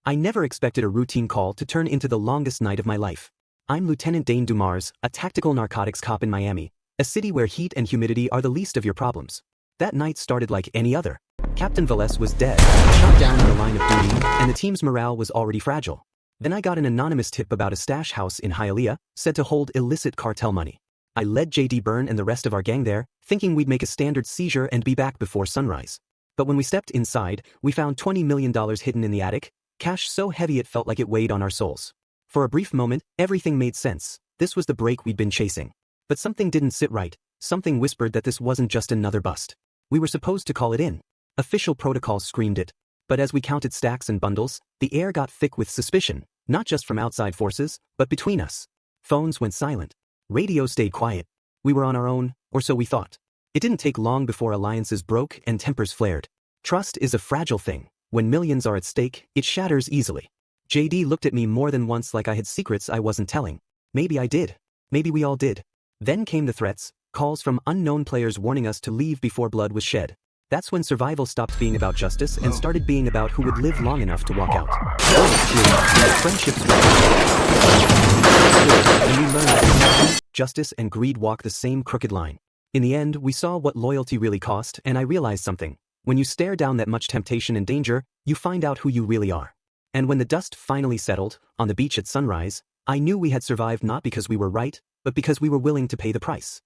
I never expected a routine call to turn into the longest night of my life. I'm Lieutenant Dane Dumars, a tactical narcotics cop in Miami, a city where heat and humidity are the least of your problems. That night started like any other. Captain Velez was dead, shot down in the line of duty, and the team's morale was already fragile. Then I got an anonymous tip about a stash house in Hialeah, said to hold illicit cartel money. I led JD Byrne and the rest of our gang there, thinking we'd make a standard seizure and be back before sunrise. But when we stepped inside, we found $20 million hidden in the attic, cash so heavy it felt like it weighed on our souls. For a brief moment, everything made sense. This was the break we'd been chasing. But something didn't sit right. Something whispered that this wasn't just another bust. We were supposed to call it in. Official protocol screamed it. But as we counted stacks and bundles, the air got thick with suspicion, not just from outside forces, but between us. Phones went silent. Radio stayed quiet. We were on our own, or so we thought. It didn't take long before alliances broke and tempers flared. Trust is a fragile thing. When millions are at stake, it shatters easily. JD looked at me more than once like I had secrets I wasn't telling. Maybe I did. Maybe we all did. Then came the threats, calls from unknown players warning us to leave before blood was shed. That's when survival stopped being about justice and started being about who would live long enough to walk out. Friendships were and we learned that justice and greed walk the same crooked line. In the end, we saw what loyalty really cost, and I realized something. When you stare down that much temptation and danger, you find out who you really are. And when the dust finally settled, on the beach at sunrise, I knew we had survived not because we were right, but because we were willing to pay the price.